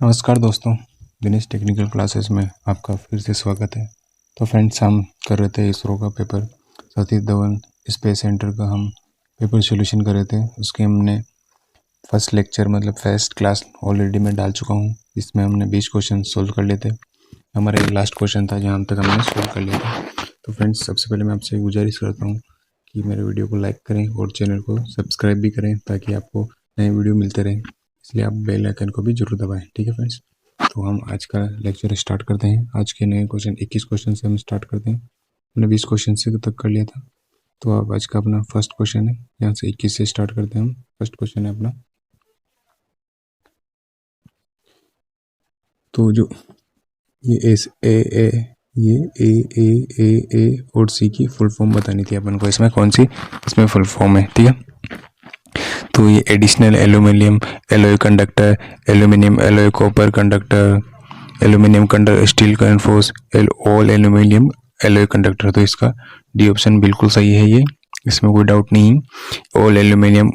नमस्कार दोस्तों, Dinesh technical classes में आपका फिर से स्वागत है। तो फ्रेंड्स, हम कर रहे थे इसरो का paper, Satish Dhawan space centre का हम पेपर सॉल्यूशन कर रहे थे। उसके हमने फर्स्ट लेक्चर मतलब फर्स्ट क्लास ऑलरेडी मैं डाल चुका हूँ। इसमें हमने 20 क्वेश्चन सोल्व कर लिए थे। हमारा एक लास्ट क्वेश्चन था जहाँ तक हमने सोल्व कर लिया था। तो फ्रेंड्स, सबसे पहले मैं आपसे गुजारिश करता हूँ कि मेरे वीडियो को लाइक करें और चैनल को सब्सक्राइब भी करें ताकि आपको नए वीडियो मिलते रहें। इसलिए आप बेल आइकन को भी जरूर दबाएं। ठीक है फ्रेंड्स, तो हम आज का लेक्चर स्टार्ट करते हैं। आज के नए क्वेश्चन 21 क्वेश्चन से हम स्टार्ट करते हैं। हमने 20 क्वेश्चन से तक कर लिया था। तो अब आज का अपना फर्स्ट क्वेश्चन है, यहाँ से 21 से स्टार्ट करते हैं हम। फर्स्ट क्वेश्चन है अपना, तो जो ये एस ए ये ए और सी की फुल फॉर्म बतानी थी अपन को। इसमें कौन सी इसमें फुल फॉर्म है, ठीक है। तो ये additional aluminium alloy conductor, aluminium alloy copper conductor, aluminium conductor steel reinforced, all aluminium alloy conductor. तो इसका डी ऑप्शन बिल्कुल सही है, ये इसमें कोई डाउट नहीं है। ऑल एल्यूमिनियम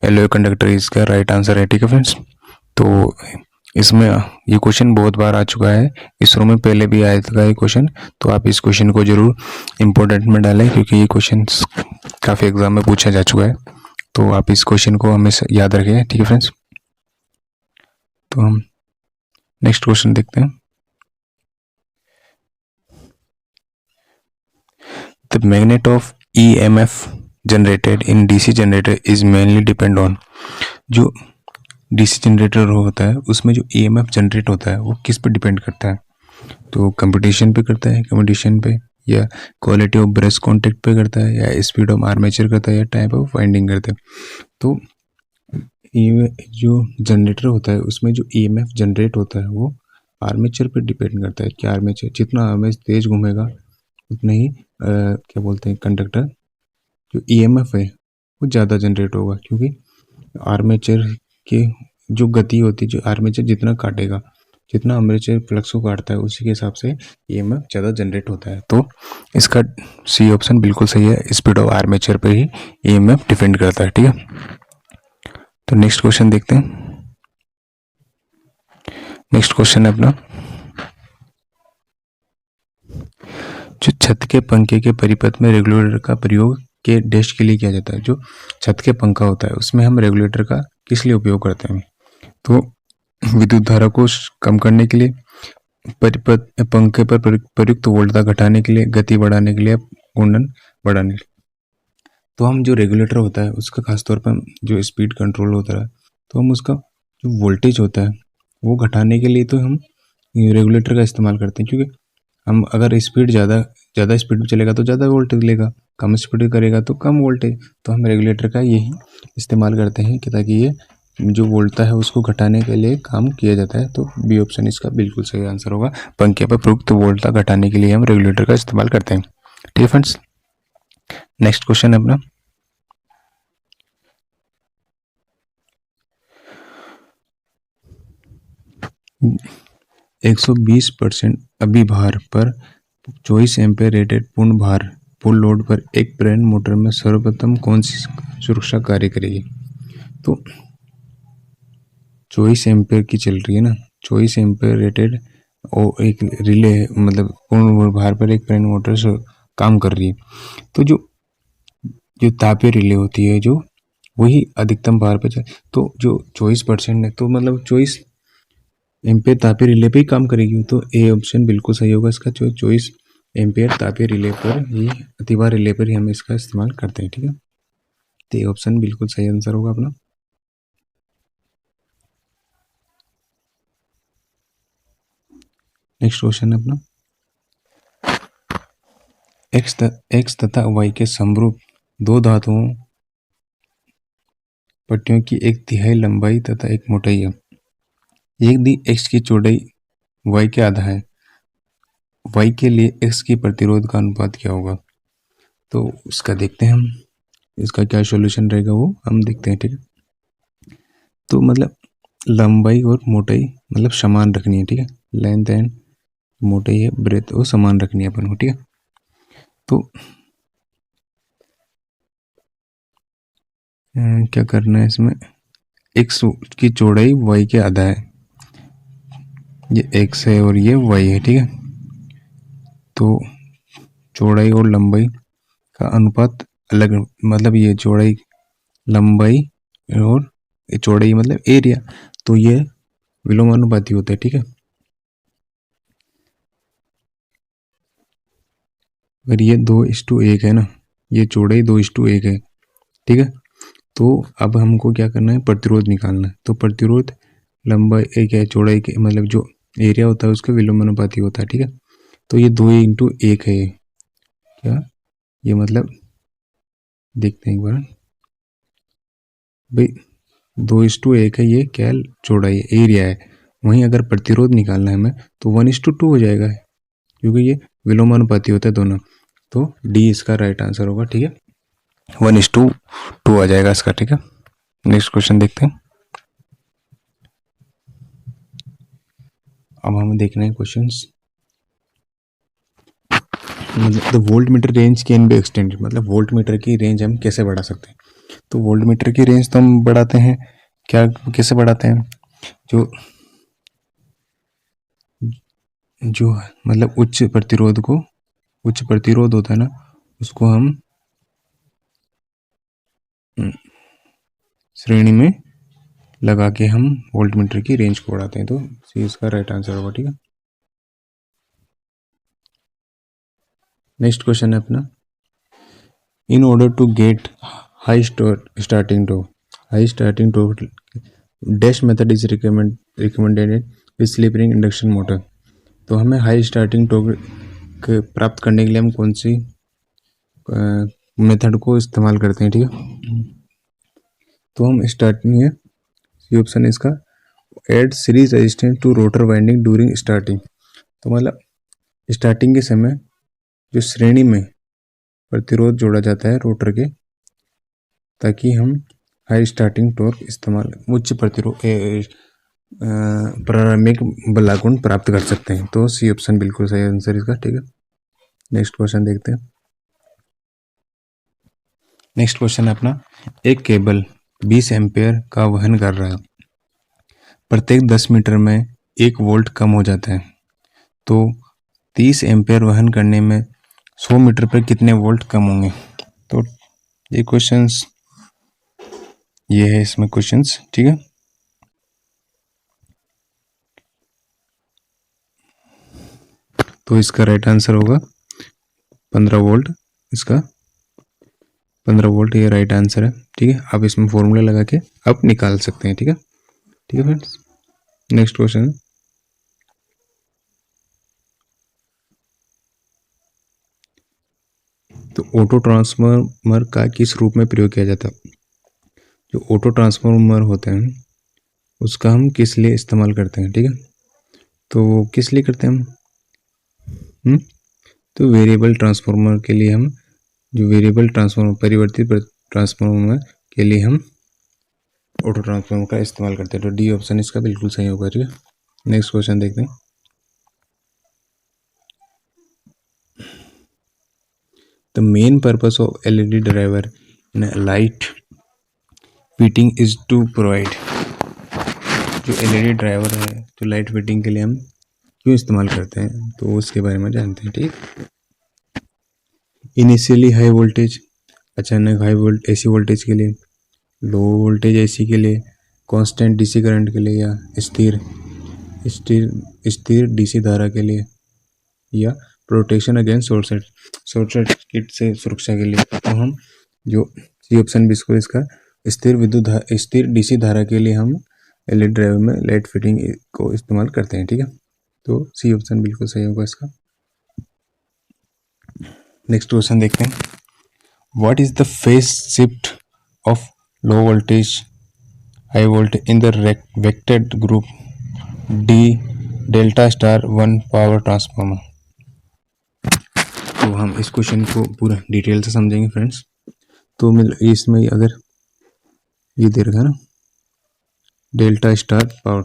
एलोय कंडक्टर इसका राइट आंसर है, ठीक है फ्रेंड्स। तो इसमें ये क्वेश्चन बहुत बार आ चुका है, इसरो में पहले भी आया था ये क्वेश्चन। तो आप इस क्वेश्चन को जरूर इम्पोर्टेंट में डालें क्योंकि ये क्वेश्चन काफ़ी एग्जाम में पूछा जा चुका है। तो आप इस क्वेश्चन को हमेशा याद रखें, ठीक है फ्रेंड्स। तो हम नेक्स्ट क्वेश्चन देखते हैं। The magnet of EMF generated in DC generator is mainly depend on. जो DC जनरेटर होता है उसमें जो EMF जनरेट होता है वो किस पर डिपेंड करता है? तो कंपटीशन पे करता है, कंपटीशन पे, या क्वालिटी ऑफ ब्रश कांटेक्ट पे करता है, या स्पीड ऑफ आर्मेचर करता है, या टाइप ऑफ वाइंडिंग करता है। तो ये जो जनरेटर होता है उसमें जो EMF जनरेट होता है वो आर्मेचर पे डिपेंड करता है कि आर्मेचर जितना आर्मेचर तेज घूमेगा उतना ही क्या बोलते हैं कंडक्टर जो EMF है वो ज़्यादा जनरेट होगा, क्योंकि आर्मेचर के जो गति होती है, जो आर्मेचर जितना काटेगा, जितना आर्मेचर फ्लक्स को काटता है उसी के हिसाब से EMF ज़्यादा जनरेट होता है। तो इसका सी ऑप्शन बिल्कुल सही है, स्पीड ऑफ आर्मेचर पर ही EMF डिपेंड करता है, ठीक है। तो नेक्स्ट क्वेश्चन देखते हैं। नेक्स्ट क्वेश्चन है अपना, जो छत के पंखे के परिपथ में रेगुलेटर का प्रयोग के डैश के लिए किया जाता है। जो छत के पंखा होता है उसमें हम रेगुलेटर का किस लिए उपयोग करते हैं? तो विद्युत धारा को कम करने के लिए, परिपथ पंखे पर प्रयुक्त वोल्टता घटाने के लिए, गति बढ़ाने के लिए, घूर्णन बढ़ाने के लिए। तो हम जो रेगुलेटर होता है उसका खासतौर पर जो स्पीड कंट्रोल होता है, तो हम उसका जो वोल्टेज होता है वो घटाने के लिए तो हम रेगुलेटर का इस्तेमाल करते हैं। क्योंकि हम अगर स्पीड ज़्यादा स्पीड में चलेगा तो ज़्यादा वोल्टेज लेगा, कम स्पीड करेगा तो कम वोल्टेज। तो हम रेगुलेटर का यही इस्तेमाल करते हैं कि ताकि ये जो वोल्टता है उसको घटाने के लिए काम किया जाता है। तो बी ऑप्शन इसका बिल्कुल सही आंसर होगा। पंखे पर प्रयुक्त वोल्टता घटाने के लिए हम रेगुलेटर का इस्तेमाल करते हैं, ठीक है फ्रेंड्स। नेक्स्ट क्वेश्चन है अपना, एक 120% अभिभार पर 24 एम्पेयर रेटेड पूर्ण भार फुल लोड पर एक प्रेरण मोटर में सर्वप्रथम कौन सी सुरक्षा कार्य करेगी? तो 24 एम्पेयर की चल रही है ना, 24 एम्पेयर रेटेड और एक रिले मतलब पूर्ण भार पर एक प्रेरण मोटर से काम कर रही है। तो जो जो तापीय रिले होती है जो वही अधिकतम भार पे तो जो 24% है तो मतलब 24 एम्पेयर तापीय रिले पे ही काम करेगी। तो ए ऑप्शन बिल्कुल सही होगा इसका। 24 एम्पेयर तापीय रिले पर ही, अतिभार रिले पर ही हम इसका इस्तेमाल करते हैं, ठीक है। तो ये ऑप्शन बिल्कुल सही आंसर होगा अपना। नेक्स्ट क्वेश्चन है अपना, एक्स तथा वाई के समरूप दो धातुओं पट्टियों की एक तिहाई लंबाई तथा एक मोटाई है। एक दी एक्स की चौड़ाई वाई के आधा है, वाई के लिए एक्स की प्रतिरोध का अनुपात क्या होगा? तो उसका देखते हैं हम, इसका क्या सॉल्यूशन रहेगा वो हम देखते हैं, ठीक है। तो मतलब लंबाई और मोटाई मतलब समान रखनी है, ठीक है। लेंथ एंड मोटाई है, ब्रेथ वो समान रखनी है अपन को, ठीक है। तो क्या करना है इसमें, एक्स की चौड़ाई वाई के आधा है, ये एक्स है और ये वाई है, ठीक है। तो चौड़ाई और लंबाई का अनुपात अलग, मतलब ये चौड़ाई लंबाई और ये चौड़ाई मतलब एरिया, तो ये विलोमानुपाती होता है, ठीक है। अगर ये 2:1 है ना, ये चौड़ाई 2:1 है, ठीक है। तो अब हमको क्या करना है, प्रतिरोध निकालना है। तो प्रतिरोध लंबाई एक है, चौड़ाई के मतलब जो एरिया होता है उसका विलोमानुपाती होता है, ठीक है। तो ये 2:1 है, क्या ये मतलब देखते हैं एक बार भाई, 2:1 है, ये क्या है, चौड़ाई एरिया है। वहीं अगर प्रतिरोध निकालना है हमें तो 1:2 हो जाएगा, क्योंकि ये विलोमानुपाती होता है दोनों। तो डी इसका राइट आंसर होगा, ठीक है। 1:2 आ जाएगा इसका, ठीक है। नेक्स्ट क्वेश्चन देखते हैं। अब हमें देखना है क्वेश्चंस, मतलब the volt meter range can be extended, मतलब वोल्ट मीटर की रेंज हम कैसे बढ़ा सकते हैं। तो वोल्ट मीटर की रेंज तो हम बढ़ाते हैं, क्या कैसे बढ़ाते हैं, जो जो मतलब उच्च प्रतिरोध होता है ना, उसको हम श्रेणी में लगा के हम वोल्ट मीटर की रेंज को बढ़ाते हैं। तो सी इसका राइट आंसर होगा, ठीक है। नेक्स्ट क्वेश्चन है अपना, in order to get high starting torque dash method is recommended with slip ring induction motor. तो हमें हाई स्टार्टिंग टॉर्क प्राप्त करने के लिए हम कौन सी मेथड को इस्तेमाल करते हैं, ठीक है। तो हम स्टार्टिंग है, ये ऑप्शन है इसका, add series resistance to rotor winding during starting. तो मतलब स्टार्टिंग के समय जो श्रेणी में प्रतिरोध जोड़ा जाता है रोटर के, ताकि हम हाई स्टार्टिंग टॉर्क इस्तेमाल उच्च प्रतिरोध प्रारंभिक बलागुण प्राप्त कर सकते हैं। तो सी ऑप्शन बिल्कुल सही आंसर इसका, ठीक है। नेक्स्ट क्वेश्चन देखते हैं। नेक्स्ट क्वेश्चन है अपना, एक केबल 20 एम्पेयर का वहन कर रहा है, प्रत्येक 10 मीटर में 1 वोल्ट कम हो जाता है, तो 30 एम्पेयर वहन करने में 100 मीटर पर कितने वोल्ट कम होंगे। तो ये क्वेश्चंस, ये है इसमें क्वेश्चंस, ठीक है। तो इसका राइट आंसर होगा 15 वोल्ट, इसका 15 वोल्ट ये राइट आंसर है, ठीक है। आप इसमें फॉर्मूला लगा के आप निकाल सकते हैं, ठीक है, ठीक है फ्रेंड्स। नेक्स्ट क्वेश्चन, तो ऑटो ट्रांसफार्मर का किस रूप में प्रयोग किया जाता है। जो ऑटो ट्रांसफार्मर होते हैं उसका हम किस लिए इस्तेमाल करते हैं, ठीक है। तो किस लिए करते हैं हम, तो वेरिएबल ट्रांसफार्मर के लिए हम, जो वेरिएबल ट्रांसफार्मर परिवर्तित ट्रांसफार्मर के लिए हम ऑटो ट्रांसफार्मर का इस्तेमाल करते हैं। तो डी ऑप्शन इसका बिल्कुल सही होगा, ठीक है। नेक्स्ट क्वेश्चन देखते हैं। The main purpose of LED driver in light fitting is to provide, जो एलईडी ड्राइवर है जो लाइट फिटिंग के लिए हम क्यों इस्तेमाल करते हैं, तो उसके बारे में जानते हैं, ठीक। इनिशियली हाई वोल्टेज, अचानक हाई वोल्ट एसी वोल्टेज के लिए, लो वोल्टेज एसी के लिए, कांस्टेंट डीसी करंट के लिए, या स्थिर स्थिर स्थिर डीसी धारा के लिए, या प्रोटेक्शन अगेंस्ट शॉर्ट सर्किट से सुरक्षा के लिए। तो हम जो सी ऑप्शन बिल्कुल इसका, स्थिर डीसी धारा के लिए हम एलईडी ड्राइवर में लाइट फिटिंग को इस्तेमाल करते हैं, ठीक है। तो सी ऑप्शन बिल्कुल सही होगा इसका। नेक्स्ट क्वेश्चन देखते हैं। What is the phase shift of low voltage high voltage in the वेक्टेड group D delta star 1 power transformer. तो हम इस क्वेश्चन को पूरा डिटेल से समझेंगे फ्रेंड्स। तो इसमें अगर ये दे रखा है ना डेल्टा स्टार पावर,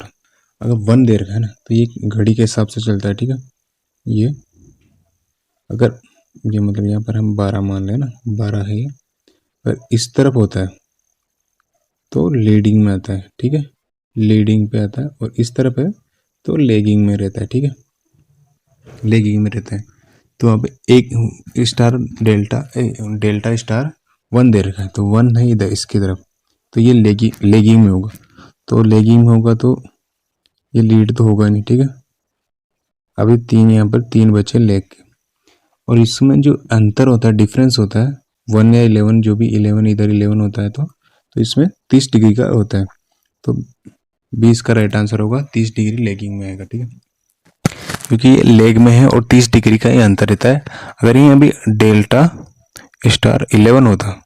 अगर 1 दे रखा है ना तो ये घड़ी के हिसाब से चलता है, ठीक है। ये अगर ये मतलब यहाँ पर हम 12 मान लें ना, 12 है ये, अगर इस तरफ होता है तो लीडिंग में आता है, ठीक है, लीडिंग पे आता है, और इस तरफ है तो लेगिंग में रहता है, ठीक है, लेगिंग में रहता है। तो अब एक स्टार डेल्टा स्टार 1 दे रखा है, तो 1 है इधर इसकी तरफ, तो ये लेगिंग में होगा। तो लेगिंग में होगा तो ये लीड तो होगा नहीं, ठीक है। अभी 3 यहाँ पर 3 बचे लेग के, और इसमें जो अंतर होता है, डिफरेंस होता है 1 या 11, जो भी 11 इधर 11 होता है, तो इसमें 30 डिग्री का होता है। तो 20 का राइट आंसर होगा, 30 डिग्री लेगिंग में आएगा, ठीक है, क्योंकि ये लेग में है और 30 डिग्री का ये अंतर रहता है। अगर ये अभी डेल्टा स्टार 11 होता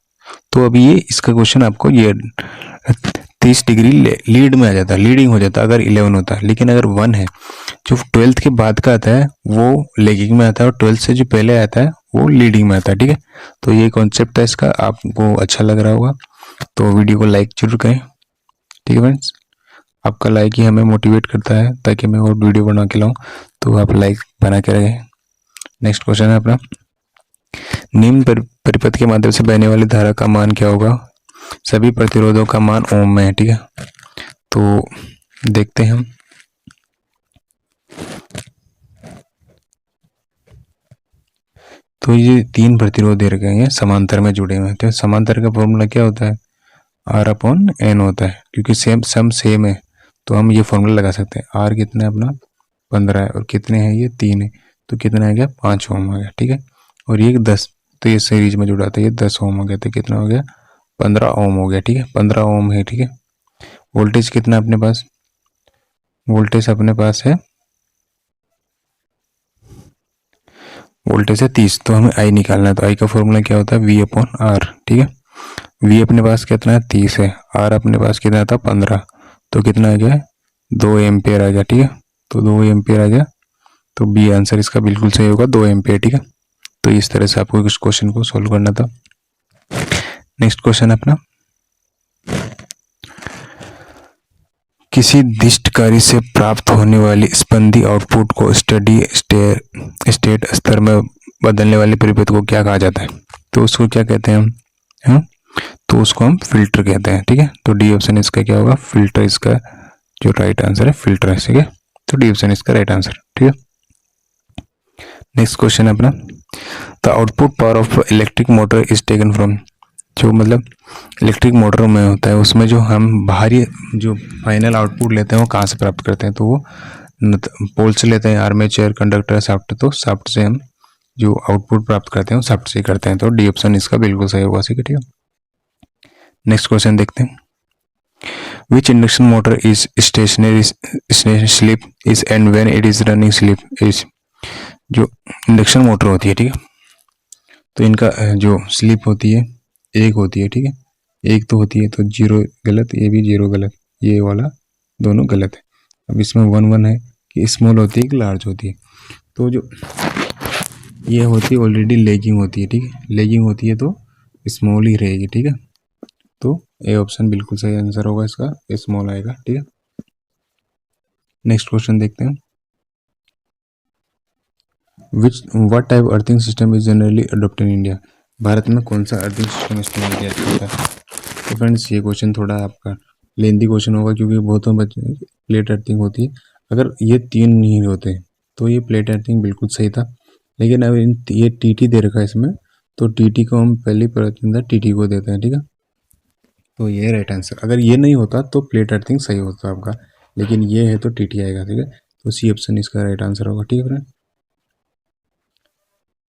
तो अभी ये इसका क्वेश्चन आपको ये 30 डिग्री लीड में आ जाता, लीडिंग हो जाता अगर 11 होता। लेकिन अगर 1 है, जो 12th के बाद का आता है वो लेगिंग में आता है, और 12th से जो पहले आता है वो लीडिंग में आता है, ठीक है। तो ये कॉन्सेप्ट है इसका, आपको अच्छा लग रहा होगा तो वीडियो को लाइक जरूर करें, ठीक है फ्रेंड्स। आपका लाइक ही हमें मोटिवेट करता है ताकि मैं और वीडियो बना के लाऊं, तो आप लाइक बना के रखें। नेक्स्ट क्वेश्चन है अपना, निम्न परिपथ के माध्यम से बहने वाली धारा का मान क्या होगा? सभी प्रतिरोधों का मान ओम में है, ठीक है। तो देखते हैं हम, तो ये 3 प्रतिरोध दे रखे हैं समांतर में जुड़े हुए हैं। तो समांतर का फॉर्मूला क्या होता है? आर अपॉन एन होता है, क्योंकि सेम है तो हम ये फॉर्मूला लगा सकते हैं। आर कितना है अपना 15 है, और कितने हैं ये 3 है, तो कितना आ गया 5 ओम आ गया, ठीक है। और ये 10, तो ये सीरीज में जुड़ा था, ये 10 ओम हो गया, तो कितना हो गया 15 ओम हो गया, ठीक है, 15 ओम है, ठीक है। वोल्टेज कितना अपने पास? वोल्टेज अपने पास है, वोल्टेज है 30, तो हमें आई निकालना है। तो आई का फॉर्मूला क्या होता है? वी अपॉन आर, ठीक है। वी अपने पास कितना है 30 है, आर अपने पास कितना था 15, तो कितना आ गया 2 एम्पियर आ गया, ठीक है। तो 2 एम्पियर आ गया, तो बी आंसर इसका बिल्कुल सही होगा, 2 एम्पियर, ठीक है। तो इस तरह से आपको इस क्वेश्चन को सोल्व करना था। नेक्स्ट क्वेश्चन अपना, किसी दिष्ट कार्य से प्राप्त होने वाली स्पंदी आउटपुट को स्टडी स्टेट स्तर में बदलने वाले परिपथ को क्या कहा जाता है? तो उसको क्या कहते हैं हम? है? तो उसको हम फिल्टर कहते हैं, ठीक है। तो डी ऑप्शन इसका क्या होगा? फिल्टर इसका जो राइट आंसर है, फिल्टर है, ठीक है। तो डी ऑप्शन इसका राइट आंसर, ठीक है। नेक्स्ट क्वेश्चन अपना, the output power of electric motor is taken from, जो मतलब इलेक्ट्रिक मोटर में होता है उसमें जो हम बाहरी जो फाइनल आउटपुट लेते हैं वो कहाँ से प्राप्त करते हैं? तो वो पोल से लेते हैं, आर्मेचर, कंडक्टर, शाफ्ट। तो शाफ्ट से हम जो आउटपुट प्राप्त करते हैं वो शाफ्ट से करते हैं। तो डी ऑप्शन इसका बिल्कुल सही होगा, ठीक है। नेक्स्ट क्वेश्चन देखते हैं, which induction motor is stationary slip is and when it is running slip is, जो इंडक्शन मोटर होती है, ठीक है, तो इनका जो स्लीप होती है एक होती है, ठीक है, एक तो होती है, तो जीरो गलत, ये भी जीरो गलत, ये वाला दोनों गलत है। अब इसमें 1 1 है कि स्मॉल होती है कि लार्ज होती है। तो जो ये होती है ऑलरेडी लेगिंग होती है, ठीक है, लेगिंग होती है तो स्मॉल ही रहेगी, ठीक है। तो ए ऑप्शन बिल्कुल सही आंसर होगा इसका, स्मॉल आएगा, ठीक है। नेक्स्ट क्वेश्चन देखते हैं, what type earthing system is generally adopted in India, Bharat में कौन सा अर्थिंग सिस्टम इस्तेमाल किया जाता है? तो फ्रेंड्स ये क्वेश्चन थोड़ा आपका लेंदी क्वेश्चन होगा, क्योंकि बहुतों बच्चे प्लेट अर्थिंग होती है। अगर ये 3 नहीं होते तो ये प्लेट अर्थिंग बिल्कुल सही था, लेकिन अब ये टीटी दे रखा है इसमें, तो टीटी को हम पहली प्राथमिकता टीटी को देते हैं, ठीक है। तो ये राइट आंसर, अगर ये नहीं होता तो प्लेट अर्थिंग सही होता आपका, लेकिन ये है तो टीटी आएगा, ठीक है। तो सी ऑप्शन इसका राइट आंसर होगा, ठीक है फ्रेंड।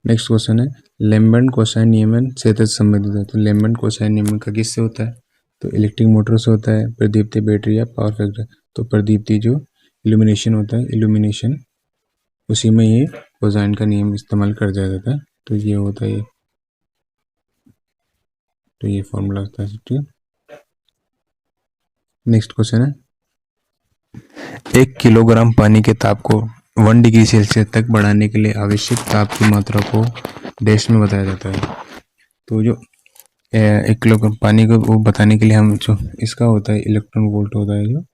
नेक्स्ट क्वेश्चन है, लेम्बर्ट कोसाइन नियमन से संबंधित है। तो लेम्बर्ट कोसाइन नियमन का किससे होता है? तो इलेक्ट्रिक मोटर से होता है, प्रदीप्ति बैटरी या पावर फैक्टर। तो प्रदीप्ति जो इल्यूमिनेशन होता है, इल्यूमिनेशन उसी में ये कोसाइन का नियम इस्तेमाल कर दिया जाता है। तो ये होता है, तो ये फॉर्मूला होता है, ठीक है। नेक्स्ट क्वेश्चन है, 1 किलोग्राम पानी के ताप को 1 डिग्री सेल्सियस तक बढ़ाने के लिए आवश्यक ताप की मात्रा को डैश में बताया जाता है। तो जो 1 किलोग्राम पानी को वो बताने के लिए हम जो इसका होता है इलेक्ट्रॉन वोल्ट होता है, जो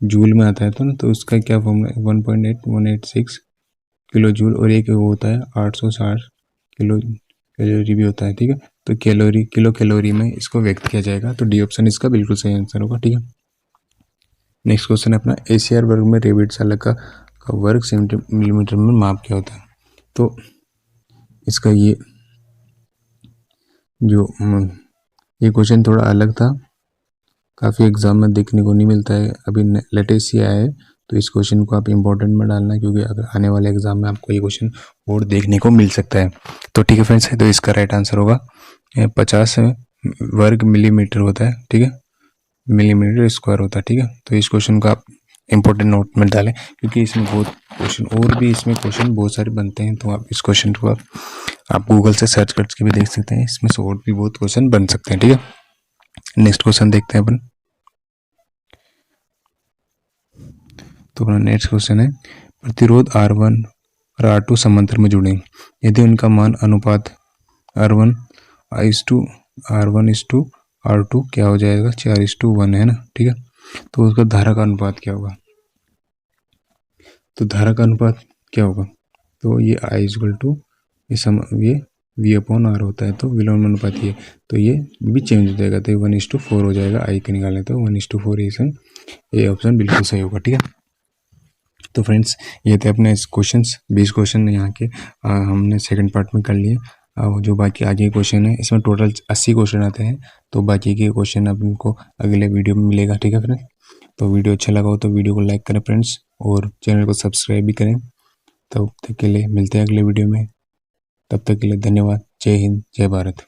जूल में आता है, तो ना तो उसका क्या फॉर्मूला है? 1.8186 किलो जूल, और एक वो होता है 860 किलो कैलोरी भी होता है, ठीक है। तो किलो कैलोरी में इसको व्यक्त किया जाएगा। तो डी ऑप्शन इसका बिल्कुल सही आंसर होगा, ठीक है। नेक्स्ट क्वेश्चन है अपना एसीआर वर्ग में रेबिट सालक का वर्ग सेंटीमीटर में माप क्या होता है। तो इसका ये जो ये क्वेश्चन थोड़ा अलग था, काफ़ी एग्जाम में देखने को नहीं मिलता है, अभी लेटेस्ट ही आया है, तो इस क्वेश्चन को आप इंपॉर्टेंट में डालना, क्योंकि अगर आने वाले एग्जाम में आपको ये क्वेश्चन और देखने को मिल सकता है। तो ठीक है फ्रेंड्स, तो इसका राइट आंसर होगा 50 वर्ग मिलीमीटर होता है, ठीक है, मिलीमीटर स्क्वायर होता है, ठीक है। तो इस क्वेश्चन को आप इंपॉर्टेंट नोट में डालें, क्योंकि इसमें बहुत क्वेश्चन और भी इसमें क्वेश्चन बहुत सारे बनते हैं, तो आप इस क्वेश्चन को आप गूगल से सर्च करके भी देख सकते हैं, इसमें से और भी बहुत क्वेश्चन बन सकते हैं, ठीक है। नेक्स्ट क्वेश्चन देखते हैं अपन। तो अपना नेक्स्ट क्वेश्चन है प्रतिरोध R1 और R2 समांतर में जुड़े, यदि उनका मान अनुपात R1 R1:R2 क्या हो जाएगा, 4:1 है ना, ठीक है। तो उसका धारा का अनुपात क्या होगा, तो धारा का अनुपात क्या होगा, तो ये I ये V/R होता है, तो विलोम अनुपात ये, तो ये भी चेंज हो जाएगा, तो 1:4 हो जाएगा, I के निकालें तो 1:4, ये ऑप्शन बिल्कुल सही होगा, ठीक है। तो फ्रेंड्स, ये थे अपने क्वेश्चंस 20 क्वेश्चन यहाँ के हमने सेकंड पार्ट में कर लिए। जो बाकी आगे क्वेश्चन है, इसमें टोटल 80 क्वेश्चन आते हैं, तो बाकी के क्वेश्चन अब इनको अगले वीडियो में मिलेगा, ठीक है फ्रेंड्स। तो वीडियो अच्छा लगा हो तो वीडियो को लाइक करें फ्रेंड्स, और चैनल को सब्सक्राइब भी करें। तब तक के लिए मिलते हैं अगले वीडियो में, तब तक के लिए धन्यवाद। जय हिंद, जय भारत।